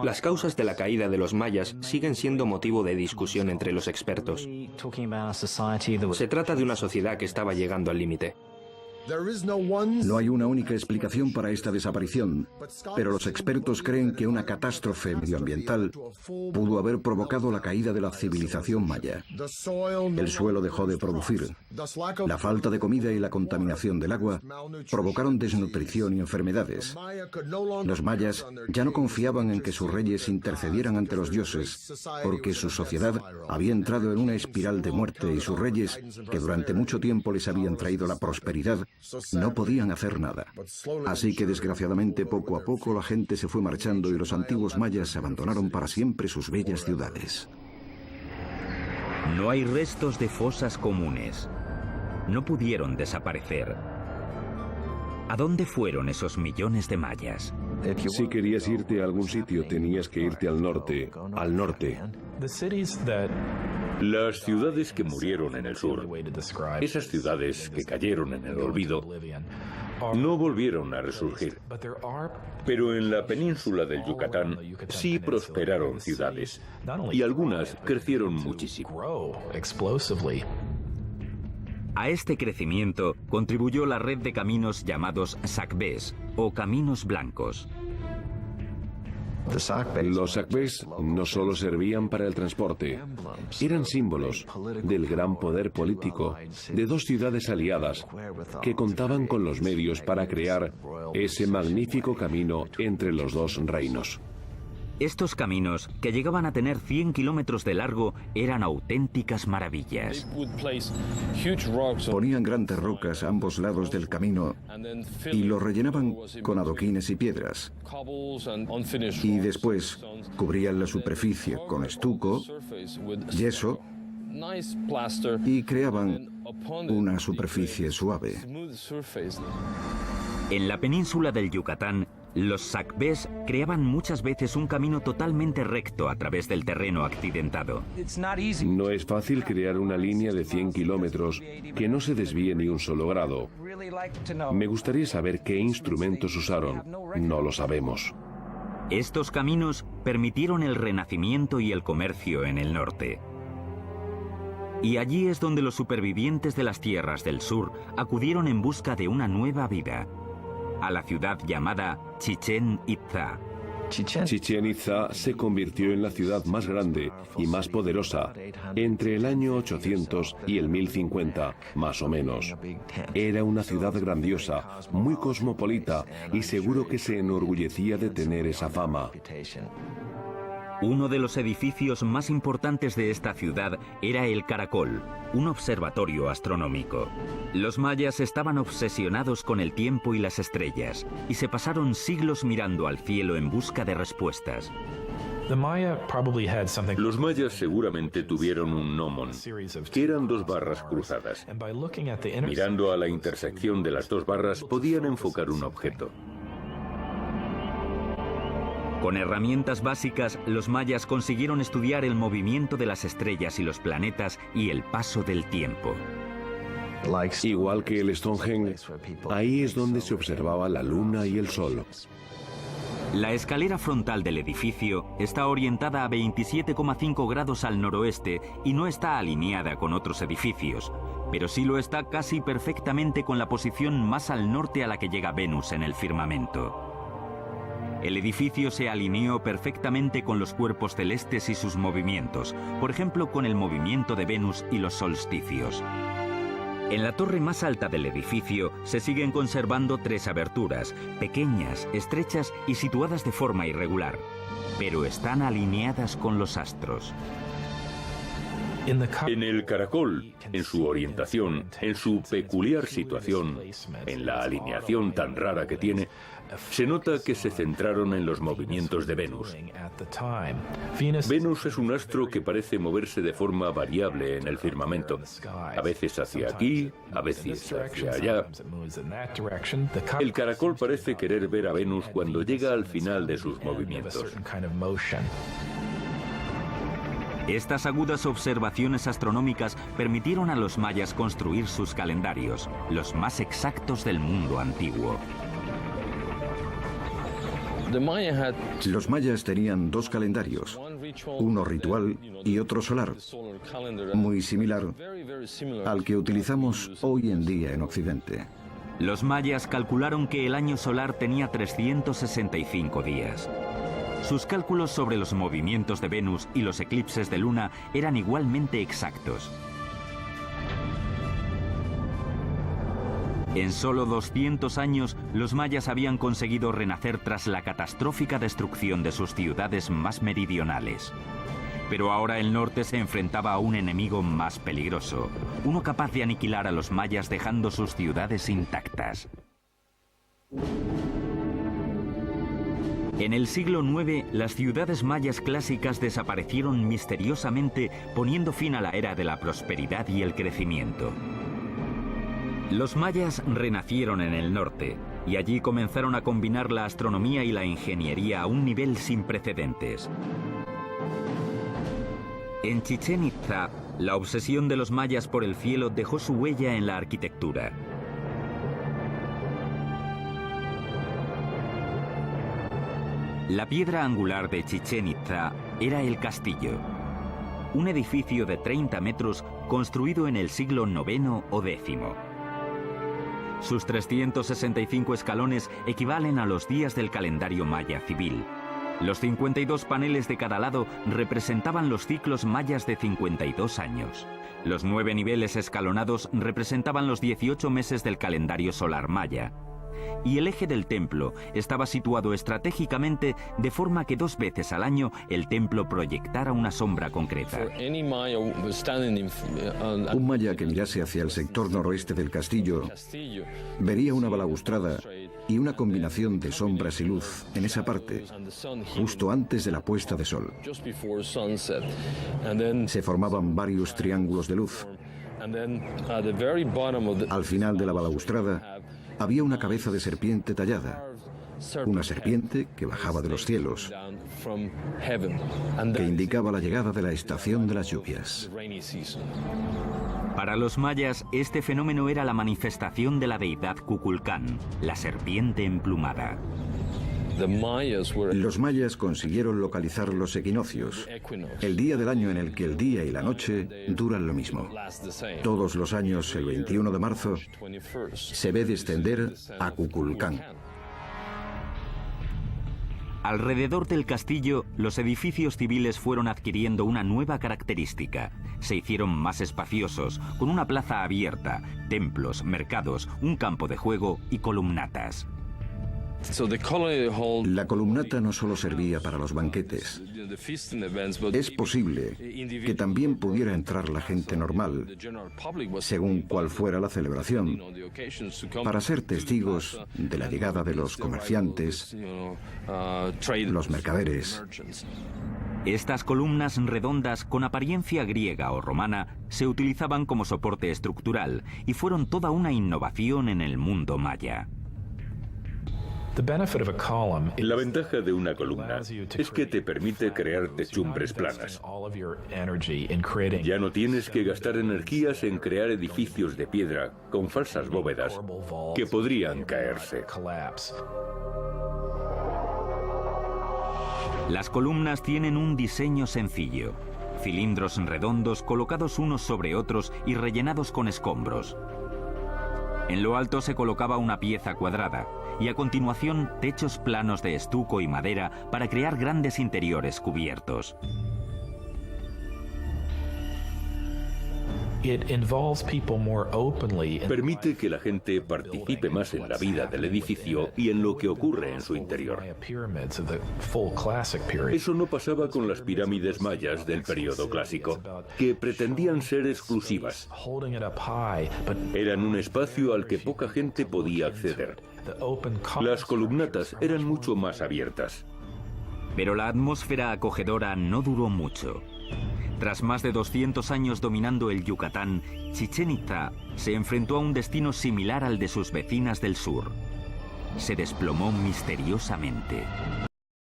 Las causas de la caída de los mayas siguen siendo motivo de discusión entre los expertos. Se trata de una sociedad que estaba llegando al límite. No hay una única explicación para esta desaparición, pero los expertos creen que una catástrofe medioambiental pudo haber provocado la caída de la civilización maya. El suelo dejó de producir. La falta de comida y la contaminación del agua provocaron desnutrición y enfermedades. Los mayas ya no confiaban en que sus reyes intercedieran ante los dioses, porque su sociedad había entrado en una espiral de muerte y sus reyes, que durante mucho tiempo les habían traído la prosperidad, no podían hacer nada. Así que desgraciadamente poco a poco la gente se fue marchando y los antiguos mayas abandonaron para siempre sus bellas ciudades. No hay restos de fosas comunes. No pudieron desaparecer. ¿A dónde fueron esos millones de mayas? Si querías irte a algún sitio, tenías que irte al norte, al norte. Las ciudades que murieron en el sur, esas ciudades que cayeron en el olvido, no volvieron a resurgir. Pero en la península del Yucatán sí prosperaron ciudades, y algunas crecieron muchísimo. A este crecimiento contribuyó la red de caminos llamados sacbés o caminos blancos. Los sacbés no solo servían para el transporte, eran símbolos del gran poder político de dos ciudades aliadas que contaban con los medios para crear ese magnífico camino entre los dos reinos. Estos caminos, que llegaban a tener 100 kilómetros de largo, eran auténticas maravillas. Ponían grandes rocas a ambos lados del camino y lo rellenaban con adoquines y piedras. Y después cubrían la superficie con estuco, yeso y creaban una superficie suave. En la península del Yucatán, los sacbés creaban muchas veces un camino totalmente recto a través del terreno accidentado. No es fácil crear una línea de 100 kilómetros que no se desvíe ni un solo grado. Me gustaría saber qué instrumentos usaron. No lo sabemos. Estos caminos permitieron el renacimiento y el comercio en el norte. Y allí es donde los supervivientes de las tierras del sur acudieron en busca de una nueva vida, a la ciudad llamada Chichén Itzá. Chichén Itzá se convirtió en la ciudad más grande y más poderosa entre el año 800 y el 1050, más o menos. Era una ciudad grandiosa, muy cosmopolita y seguro que se enorgullecía de tener esa fama. Uno de los edificios más importantes de esta ciudad era el Caracol, un observatorio astronómico. Los mayas estaban obsesionados con el tiempo y las estrellas, y se pasaron siglos mirando al cielo en busca de respuestas. Los mayas seguramente tuvieron un gnomon, que eran dos barras cruzadas. Mirando a la intersección de las dos barras podían enfocar un objeto. Con herramientas básicas, los mayas consiguieron estudiar el movimiento de las estrellas y los planetas y el paso del tiempo. Igual que el Stonehenge, ahí es donde se observaba la luna y el sol. La escalera frontal del edificio está orientada a 27,5 grados al noroeste y no está alineada con otros edificios, pero sí lo está casi perfectamente con la posición más al norte a la que llega Venus en el firmamento. El edificio se alineó perfectamente con los cuerpos celestes y sus movimientos, por ejemplo con el movimiento de Venus y los solsticios. En la torre más alta del edificio se siguen conservando 3 aberturas, pequeñas, estrechas y situadas de forma irregular, pero están alineadas con los astros. En el caracol, en su orientación, en su peculiar situación, en la alineación tan rara que tiene, se nota que se centraron en los movimientos de Venus. Venus es un astro que parece moverse de forma variable en el firmamento, a veces hacia aquí, a veces hacia allá. El caracol parece querer ver a Venus cuando llega al final de sus movimientos. Estas agudas observaciones astronómicas permitieron a los mayas construir sus calendarios, los más exactos del mundo antiguo. Los mayas tenían dos calendarios, uno ritual y otro solar, muy similar al que utilizamos hoy en día en Occidente. Los mayas calcularon que el año solar tenía 365 días. Sus cálculos sobre los movimientos de Venus y los eclipses de luna eran igualmente exactos. En solo 200 años, los mayas habían conseguido renacer tras la catastrófica destrucción de sus ciudades más meridionales. Pero ahora el norte se enfrentaba a un enemigo más peligroso, uno capaz de aniquilar a los mayas dejando sus ciudades intactas. En el siglo IX, las ciudades mayas clásicas desaparecieron misteriosamente, poniendo fin a la era de la prosperidad y el crecimiento. Los mayas renacieron en el norte, y allí comenzaron a combinar la astronomía y la ingeniería a un nivel sin precedentes. En Chichén Itzá, la obsesión de los mayas por el cielo dejó su huella en la arquitectura. La piedra angular de Chichén Itzá era el castillo, un edificio de 30 metros construido en el siglo IX o X. Sus 365 escalones equivalen a los días del calendario maya civil. Los 52 paneles de cada lado representaban los ciclos mayas de 52 años. Los 9 niveles escalonados representaban los 18 meses del calendario solar maya. Y el eje del templo estaba situado estratégicamente de forma que 2 veces al año el templo proyectara una sombra concreta. Un maya que mirase hacia el sector noroeste del castillo vería una balaustrada y una combinación de sombras y luz en esa parte, justo antes de la puesta de sol. Se formaban varios triángulos de luz. Al final de la balaustrada había una cabeza de serpiente tallada, una serpiente que bajaba de los cielos, que indicaba la llegada de la estación de las lluvias. Para los mayas, este fenómeno era la manifestación de la deidad Kukulcán, la serpiente emplumada. Los mayas consiguieron localizar los equinoccios, el día del año en el que el día y la noche duran lo mismo. Todos los años, el 21 de marzo, se ve descender a Kukulcán. Alrededor del castillo, los edificios civiles fueron adquiriendo una nueva característica. Se hicieron más espaciosos, con una plaza abierta, templos, mercados, un campo de juego y columnatas. La columnata no solo servía para los banquetes. Es posible que también pudiera entrar la gente normal, según cual fuera la celebración, para ser testigos de la llegada de los comerciantes, los mercaderes. Estas columnas redondas con apariencia griega o romana se utilizaban como soporte estructural y fueron toda una innovación en el mundo maya. La ventaja de una columna es que te permite crear techumbres planas. Ya no tienes que gastar energías en crear edificios de piedra con falsas bóvedas que podrían caerse. Las columnas tienen un diseño sencillo, cilindros redondos colocados unos sobre otros y rellenados con escombros. En lo alto se colocaba una pieza cuadrada y a continuación techos planos de estuco y madera para crear grandes interiores cubiertos. Permite que la gente participe más en la vida del edificio y en lo que ocurre en su interior. Eso no pasaba con las pirámides mayas del periodo clásico, que pretendían ser exclusivas. Eran un espacio al que poca gente podía acceder. Las columnatas eran mucho más abiertas. Pero la atmósfera acogedora no duró mucho. Tras más de 200 años dominando el Yucatán, Chichén Itzá se enfrentó a un destino similar al de sus vecinas del sur. Se desplomó misteriosamente.